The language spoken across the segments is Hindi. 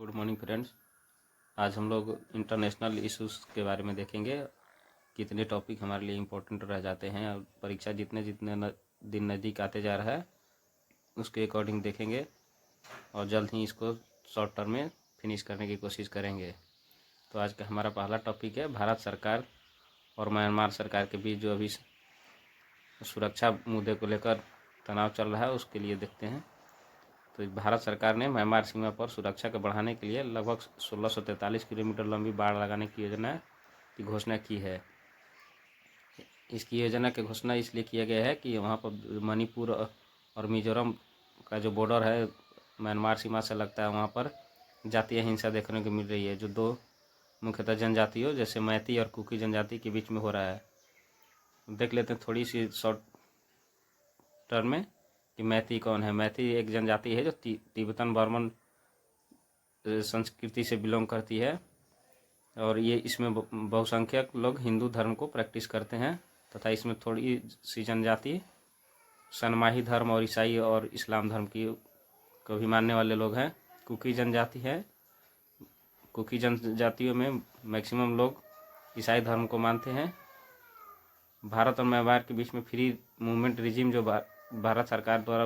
Good morning friends. आज हम लोग इंटरनेशनल इश्यूज़ के बारे में देखेंगे। कितने टॉपिक हमारे लिए इम्पोर्टेंट रह जाते हैं और परीक्षा जितने जितने दिन नज़दीक आते जा रहा है उसके अकॉर्डिंग देखेंगे और जल्द ही इसको शॉर्ट टर्म में फिनिश करने की कोशिश करेंगे। तो आज का हमारा पहला टॉपिक है भारत सरकार और म्यांमार सरकार के बीच जो अभी सुरक्षा मुद्दे को लेकर तनाव चल रहा है उसके लिए देखते हैं। तो भारत सरकार ने म्यांमार सीमा पर सुरक्षा को बढ़ाने के लिए लगभग 1643 किलोमीटर लंबी बाड़ लगाने की योजना की घोषणा की है। इसकी योजना की घोषणा इसलिए किया गया है कि वहाँ पर मणिपुर और मिजोरम का जो बॉर्डर है म्यांमार सीमा से लगता है, वहाँ पर जातीय हिंसा देखने को मिल रही है जो दो मुख्यतः जनजातियों जैसे मैती और कुकी जनजाति के बीच में हो रहा है। देख लेते हैं थोड़ी सी शॉर्ट टर्म में कि मैती कौन है। मैती एक जनजाति है जो तिब्बतन बर्मन संस्कृति से बिलोंग करती है और ये इसमें बहुसंख्यक लोग हिंदू धर्म को प्रैक्टिस करते हैं तथा इसमें थोड़ी सी जनजाति सनमाही धर्म और ईसाई और इस्लाम धर्म की को भी मानने वाले लोग हैं। कुकी जनजाति है। कुकी जनजातियों में मैक्सिमम लोग ईसाई धर्म को मानते हैं। भारत और म्यांमार के बीच में फ्री मूवमेंट रिजीम जो भारत सरकार द्वारा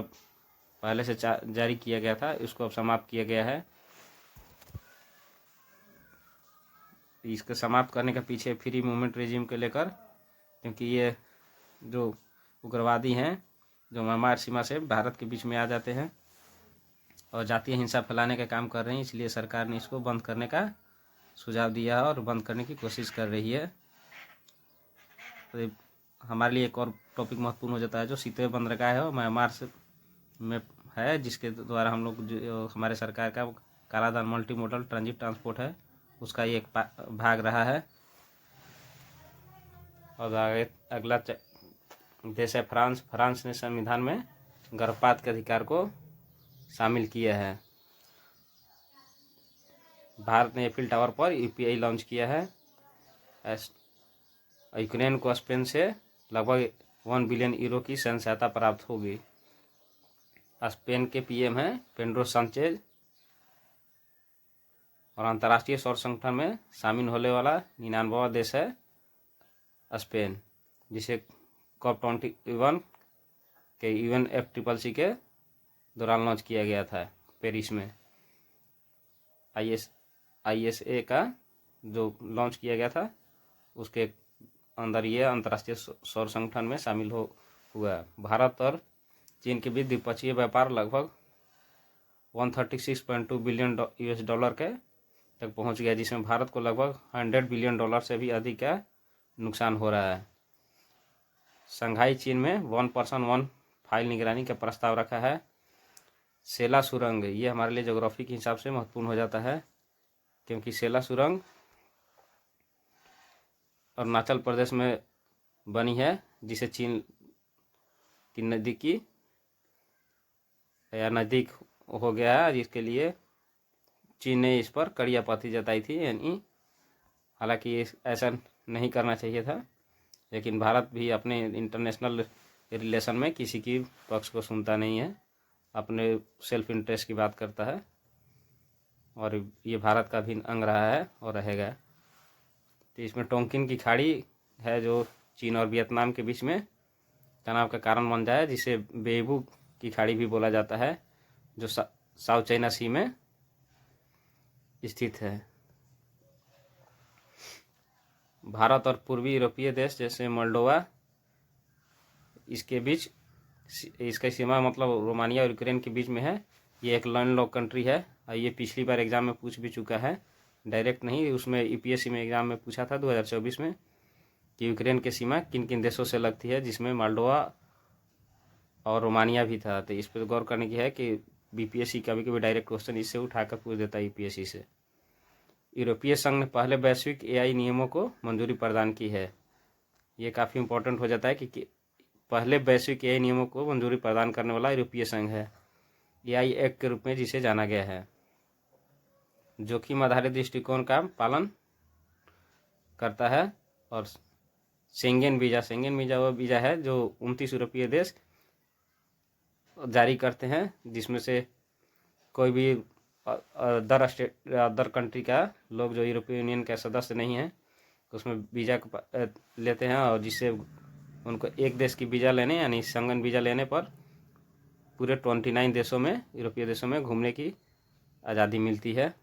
पहले से जारी किया गया था इसको अब समाप्त किया गया है। इसको समाप्त करने के पीछे फ्री मूवमेंट रिजीम को लेकर, क्योंकि ये जो उग्रवादी हैं जो म्यांमार सीमा से भारत के बीच में आ जाते हैं और जातीय हिंसा फैलाने का काम कर रहे हैं, इसलिए सरकार ने इसको बंद करने का सुझाव दिया है और बंद करने की कोशिश कर रही है। तो हमारे लिए एक और टॉपिक महत्वपूर्ण हो जाता है जो सीते बंदरगाह है और म्यांमार से में है, जिसके द्वारा हम लोग जो हमारे सरकार का कालाधन मल्टी मोडल ट्रांजिट ट्रांसपोर्ट है उसका ये एक भाग रहा है। और अगला देश है फ्रांस। फ्रांस ने संविधान में गर्भपात के अधिकार को शामिल किया है। भारत ने एफिल टावर पर यूपीआई लॉन्च किया है। यूक्रेन को स्पेन से लगभग 1 बिलियन यूरो की सैन्य सहायता प्राप्त होगी। स्पेन के पीएम हैं पेड्रो सांचेज और अंतर्राष्ट्रीय सौर संगठन में शामिल होने वाला 99वां देश है स्पेन, जिसे COP21 के UNFCCC के दौरान लॉन्च किया गया था पेरिस में। ISA का जो लॉन्च किया गया था उसके अंदर ये अंतर्राष्ट्रीय सौर संगठन में शामिल हुआ। भारत और चीन के बीच द्विपक्षीय व्यापार लगभग 136.2 बिलियन US डॉलर के तक पहुंच गया, जिसमें भारत को लगभग 100 बिलियन डॉलर से भी अधिक का नुकसान हो रहा है। शंघाई चीन में 1 पर्सन 1 फाइल निगरानी का प्रस्ताव रखा है। सेला सुरंग ये हमारे लिए ज्योग्राफी के हिसाब से महत्वपूर्ण हो जाता है, क्योंकि सेला सुरंग अरुणाचल प्रदेश में बनी है, जिसे चीन की नज़दीकी या नज़दीक हो गया है, जिसके लिए चीन ने इस पर कड़ी आपत्ति जताई थी। यानी हालांकि ऐसा नहीं करना चाहिए था, लेकिन भारत भी अपने इंटरनेशनल रिलेशन में किसी की पक्ष को सुनता नहीं है, अपने सेल्फ इंटरेस्ट की बात करता है और ये भारत का भी अंग रहा है और रहेगा। तो इसमें टोंकिन की खाड़ी है जो चीन और वियतनाम के बीच में तनाव का कारण बन जाए, जिसे बेबू की खाड़ी भी बोला जाता है, जो साउथ चाइना सी में स्थित है। भारत और पूर्वी यूरोपीय देश जैसे मोल्डोवा इसके बीच इसका सीमा मतलब रोमानिया और यूक्रेन के बीच में है। ये एक लैंडलॉक कंट्री है और ये पिछली बार एग्जाम में पूछ भी चुका है, डायरेक्ट नहीं, उसमें यूपीएससी में एग्जाम में पूछा था 2024 में कि यूक्रेन की सीमा किन किन देशों से लगती है, जिसमें मोल्डोवा और रोमानिया भी था। तो इस पर गौर करने की है कि बीपीएससी कभी कभी डायरेक्ट क्वेश्चन इससे उठाकर पूछ देता है यूपीएससी से। यूरोपीय संघ ने पहले वैश्विक एआई नियमों को मंजूरी प्रदान की है। ये काफ़ी इंपॉर्टेंट हो जाता है कि पहले वैश्विक एआई नियमों को मंजूरी प्रदान करने वाला यूरोपीय संघ है, एआई एक्ट के रूप में जिसे जाना गया है। जोखिम आधारित दृष्टिकोण का पालन करता है और शेंगेन वीज़ा वो वीज़ा है जो 29 यूरोपीय देश जारी करते हैं, जिसमें से कोई भी अदर कंट्री का लोग जो यूरोपीय यूनियन के सदस्य नहीं हैं उसमें वीज़ा लेते हैं, और जिससे उनको एक देश की वीज़ा लेने यानी संगन वीज़ा लेने पर पूरे 29 देशों में, यूरोपीय देशों में घूमने की आज़ादी मिलती है।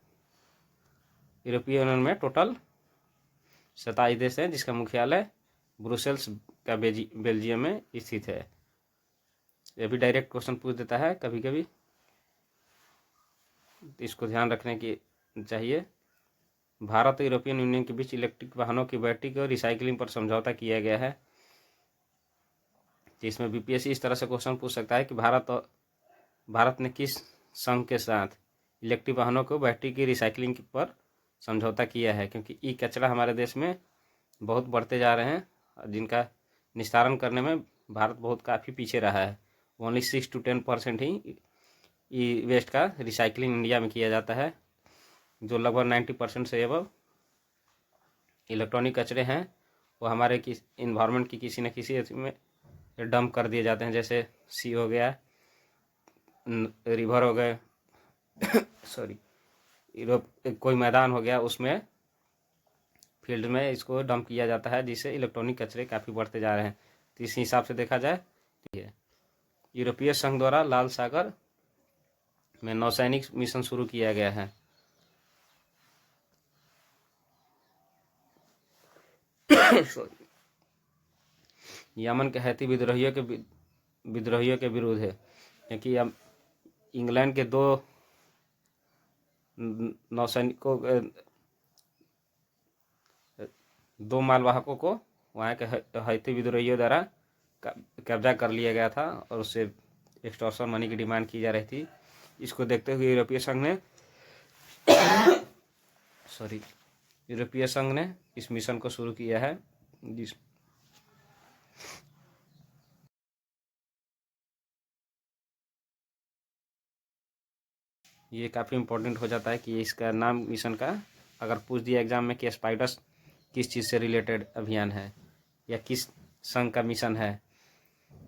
यूरोपीय यूनियन में टोटल 27 देश हैं, जिसका मुख्यालय ब्रुसेल्स का बेल्जियम में स्थित है। ये भी डायरेक्ट क्वेश्चन पूछ देता है कभी कभी, इसको ध्यान रखने की चाहिए। भारत और यूरोपियन यूनियन के बीच इलेक्ट्रिक वाहनों की बैटरी और रिसाइकलिंग पर समझौता किया गया है। इसमें बीपीएससी इस तरह से क्वेश्चन पूछ सकता है कि भारत ने किस संघ के साथ इलेक्ट्रिक वाहनों को बैटरी की रिसाइकलिंग पर समझौता किया है, क्योंकि ई कचरा हमारे देश में बहुत बढ़ते जा रहे हैं, जिनका निस्तारण करने में भारत बहुत काफ़ी पीछे रहा है। ओनली 6 to 10% ही ई वेस्ट का रिसाइकलिंग इंडिया में किया जाता है, जो लगभग 90% से एबव इलेक्ट्रॉनिक कचरे हैं वो हमारे इन्वायरमेंट की किसी न किसी में डंप कर दिए जाते हैं, जैसे सी हो गया, रिवर हो गए सॉरी कोई मैदान हो गया, उसमें फील्ड में इसको डंप किया जाता है, जिससे इलेक्ट्रॉनिक कचरे काफ़ी बढ़ते जा रहे हैं। तो इस हिसाब से देखा जाए तो यूरोपीय संघ द्वारा लाल सागर में नौसैनिक मिशन शुरू किया गया है। यमन के हैती विद्रोहियों के विरुद्ध है, क्योंकि अब इंग्लैंड के 2 नौसैनिकों 2 मालवाहकों को वहाँ के हैती विद्रोहियों द्वारा कब्जा कर लिया गया था, और उससे एक्सटॉर्शन मनी की डिमांड की जा रही थी। इसको देखते हुए यूरोपीय संघ ने इस मिशन को शुरू किया है, ये काफ़ी इम्पोर्टेंट हो जाता है कि इसका नाम मिशन का अगर पूछ दिया एग्जाम में कि स्पाइडर्स किस चीज़ से रिलेटेड अभियान है या किस संघ का मिशन है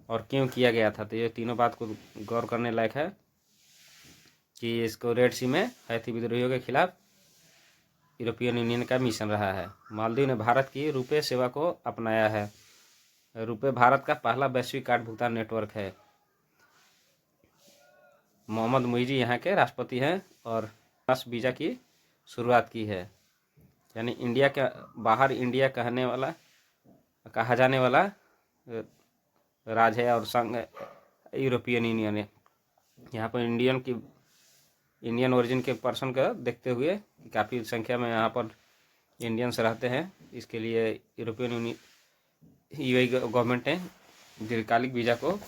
और क्यों किया गया था, तो ये तीनों बात को गौर करने लायक है कि इसको रेड सी में हैती विद्रोहियों के खिलाफ यूरोपियन यूनियन का मिशन रहा है। मालदीव ने भारत की रुपे सेवा को अपनाया है। रुपे भारत का पहला वैश्विक कार्ड भुगतान नेटवर्क है। मोहम्मद मुइजी यहाँ के राष्ट्रपति हैं और वीज़ा की शुरुआत की है, यानी इंडिया के बाहर इंडिया कहा जाने वाला राज्य है और संघ यूरोपियन यूनियन है। यहाँ पर इंडियन ओरिजिन के पर्सन को देखते हुए काफ़ी संख्या में यहाँ पर इंडियंस रहते हैं, इसके लिए यूरोपियन यूनियन गवर्नमेंट ने दीर्घकालिक वीज़ा को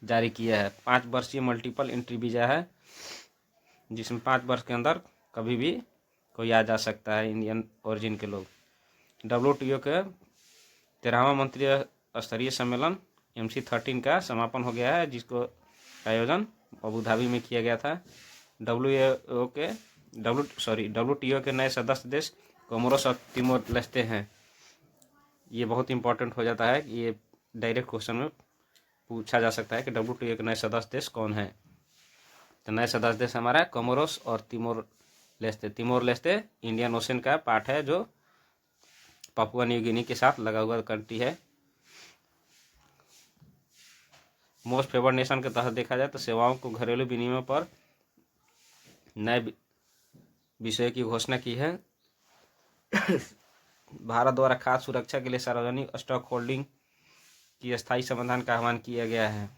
जारी किया है। 5 वर्षीय मल्टीपल एंट्री वीज़ा है, जिसमें 5 वर्ष के अंदर कभी भी कोई आ जा सकता है इंडियन ओरिजिन के लोग। WTO के 13वां मंत्रिय स्तरीय सम्मेलन MC13 का समापन हो गया है, जिसको आयोजन अबू धाबी में किया गया था। WTO के नए सदस्य देश कोमोरोस और तिमोर लेस्ते हैं। ये बहुत इंपॉर्टेंट हो जाता है कि ये डायरेक्ट क्वेश्चन में पूछा जा सकता है कि WTO के नए सदस्य देश कौन है। तो नए सदस्य देश हमारा कोमोरोस और तिमोर लेस्ते इंडियन ओशन का पार्ट है, जो पापुआ न्यू गिनी के साथ लगा हुआ कंट्री है। मोस्ट फेवर्ड नेशन के तहत देखा जाए तो सेवाओं को घरेलू विनिमय पर नए विषय की घोषणा की है। भारत द्वारा खाद्य सुरक्षा के लिए सार्वजनिक स्टॉक होल्डिंग की स्थायी समाधान का आह्वान किया गया है।